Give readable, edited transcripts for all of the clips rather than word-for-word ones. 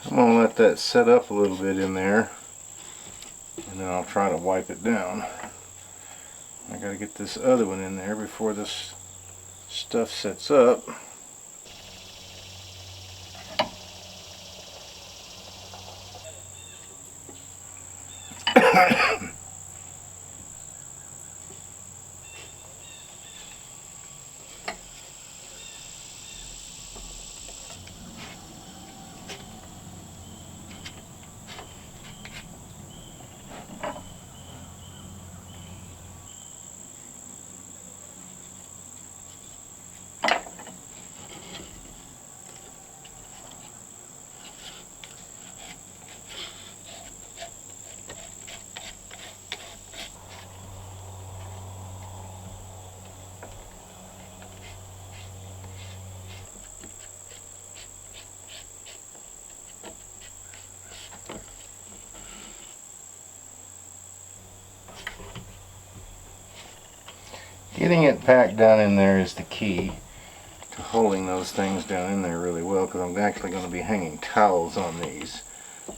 I'm going to let that set up a little bit in there, and then I'll try to wipe it down. I got to get this other one in there before this stuff sets up. Getting it packed down in there is the key to holding those things down in there really well, because I'm actually going to be hanging towels on these.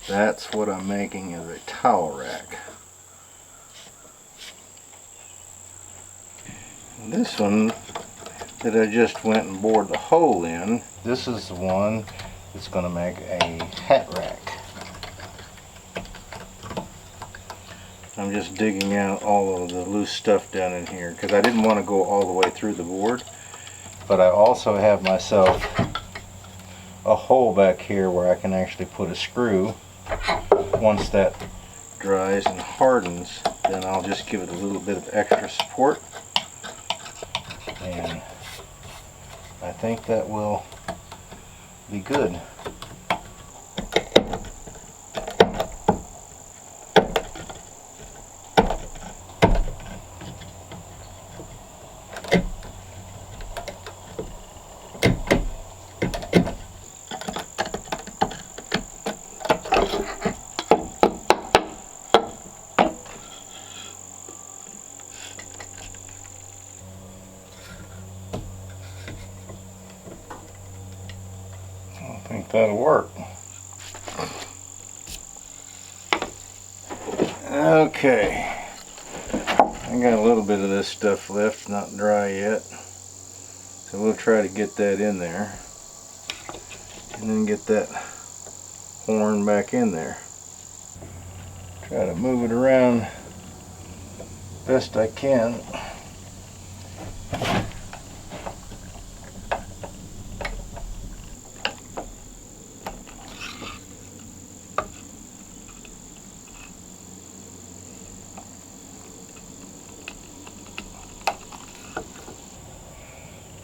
That's what I'm making, is a towel rack. This one that I just went and bored the hole in, this is the one that's going to make a hat rack. I'm just digging out all of the loose stuff down in here because I didn't want to go all the way through the board. But I also have myself a hole back here where I can actually put a screw. Once that dries and hardens, then I'll just give it a little bit of extra support, and I think that will be good. I think that'll work. Okay, I got a little bit of this stuff left, not dry yet, so we'll try to get that in there and then get that horn back in there. Try to move it around best I can.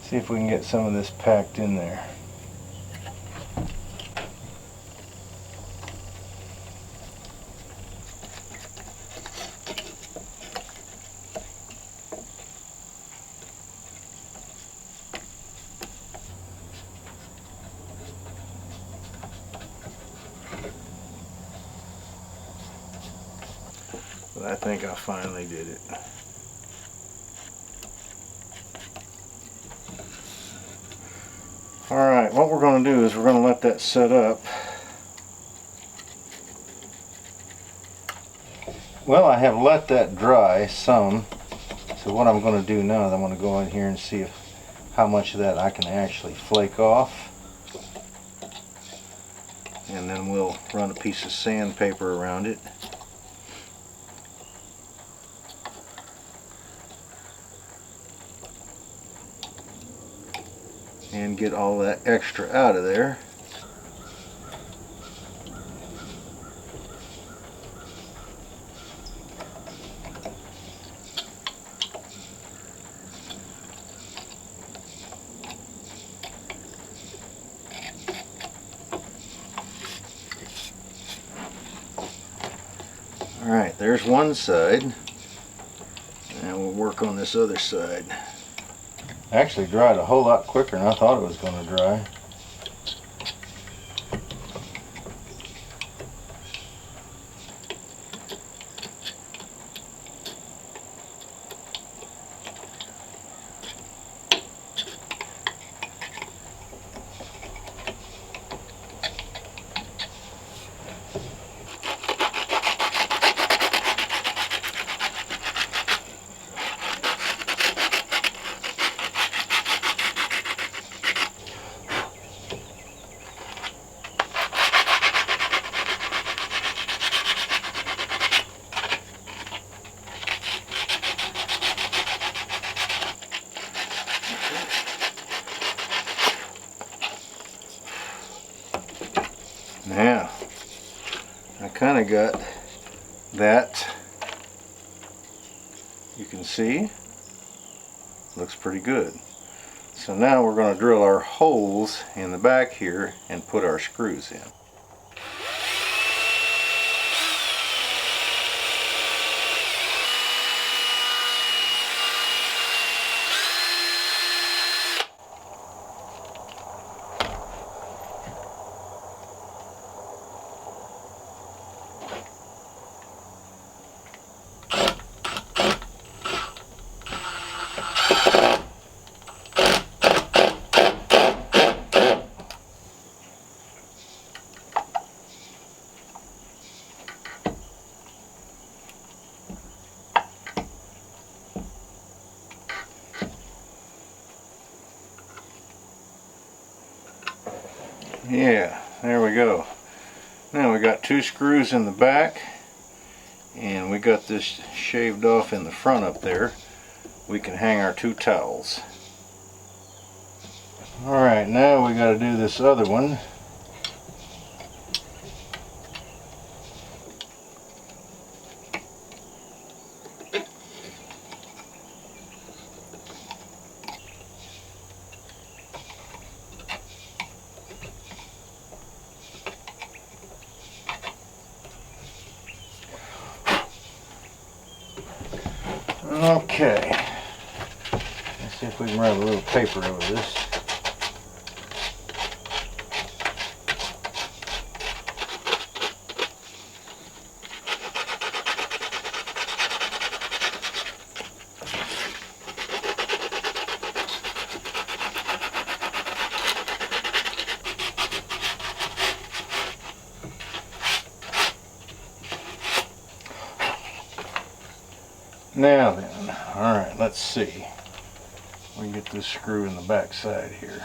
See if we can get some of this packed in there. But I think I finally did it. Alright, what we're going to do is we're going to let that set up. Well, I have let that dry some, so what I'm going to do now is I'm going to go in here and see how much of that I can actually flake off, and then we'll run a piece of sandpaper around it. And get all that extra out of there. Alright, there's one side, and we'll work on this other side. Actually dried a whole lot quicker than I thought it was going to dry. Now, I kind of got that, you can see, looks pretty good. So now we're going to drill our holes in the back here and put our screws in. Yeah, there we go. Now we got two screws in the back, And we got this shaved off in the front up there. We can hang our 2 towels. Alright, now we got to do this other one. Okay, let's see if we can rub a little paper over this. Now then, alright, let's see. We can get this screw in the back side here.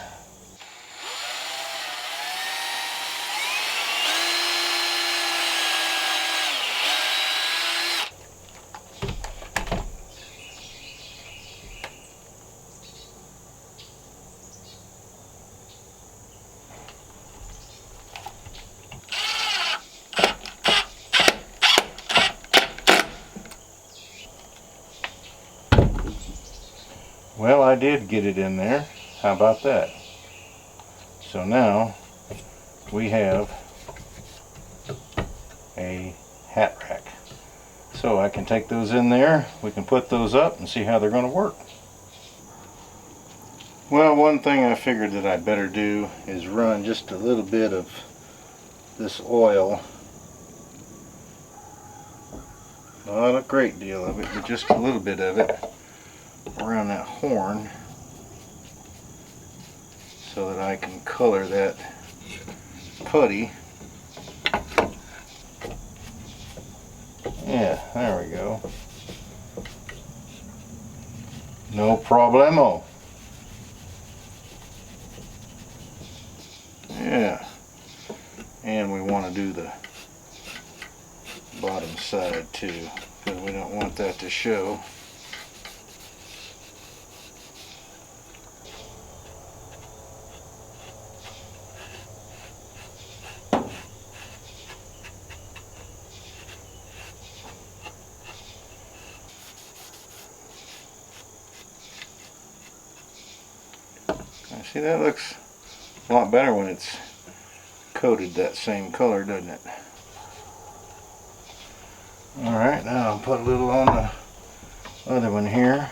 Well, I did get it in there. How about that? So now we have a hat rack. So I can take those in there, we can put those up and see how they're going to work. Well, one thing I figured that I'd better do is run just a little bit of this oil. Not a great deal of it, but just a little bit of it around that horn so that I can color that putty. Yeah, there we go. No problemo. Yeah, and we want to do the bottom side too, because we don't want that to show. See, that looks a lot better when it's coated that same color, doesn't it? Alright, now I'll put a little on the other one here.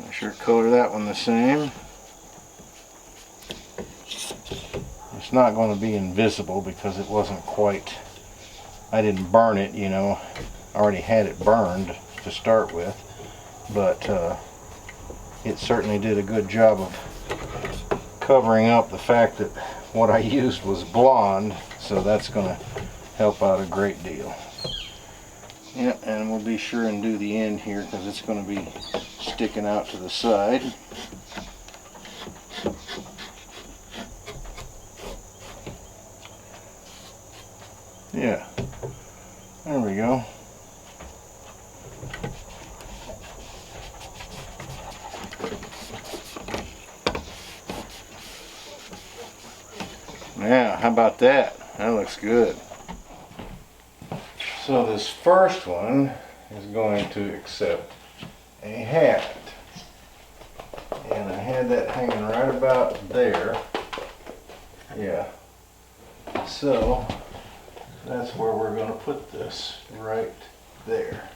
I'll sure color that one the same. It's not going to be invisible because it wasn't quite, I didn't burn it, you know. I already had it burned to start with. But it certainly did a good job of covering up the fact that what I used was blonde, so that's going to help out a great deal. Yeah, and we'll be sure and do the end here because it's going to be sticking out to the side. Yeah, there we go. Yeah, how about that? That looks good. So this first one is going to accept a hat. And I had that hanging right about there. Yeah. So that's where we're going to put this, right there.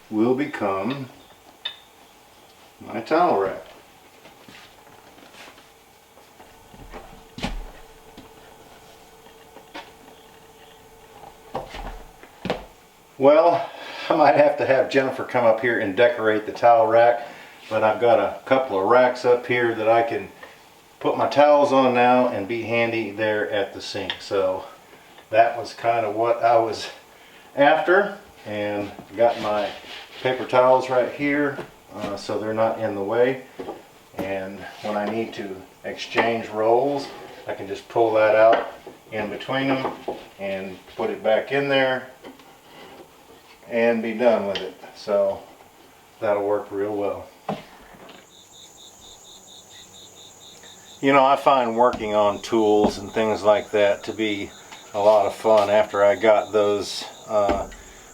will become my towel rack. Well, I might have to have Jennifer come up here and decorate the towel rack, but I've got a couple of racks up here that I can put my towels on now and be handy there at the sink. So that was kind of what I was after, and got my paper towels right here so they're not in the way, and when I need to exchange rolls I can just pull that out in between them and put it back in there and be done with it. So that'll work real well. You know, I find working on tools and things like that to be a lot of fun. After I got those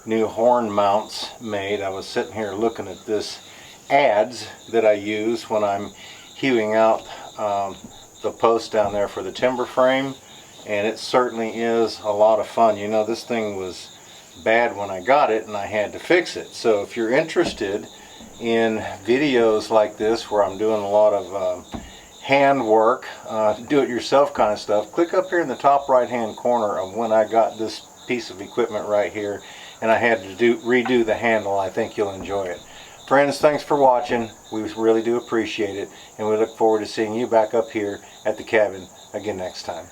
new horn mounts made, I was sitting here looking at this adze that I use when I'm hewing out the post down there for the timber frame, and it certainly is a lot of fun. You know, this thing was bad when I got it and I had to fix it. So if you're interested in videos like this where I'm doing a lot of hand work, do-it-yourself kind of stuff, click up here in the top right hand corner of when I got this piece of equipment right here and I had to redo the handle. I think you'll enjoy it. Friends, thanks for watching. We really do appreciate it, and we look forward to seeing you back up here at the cabin again next time.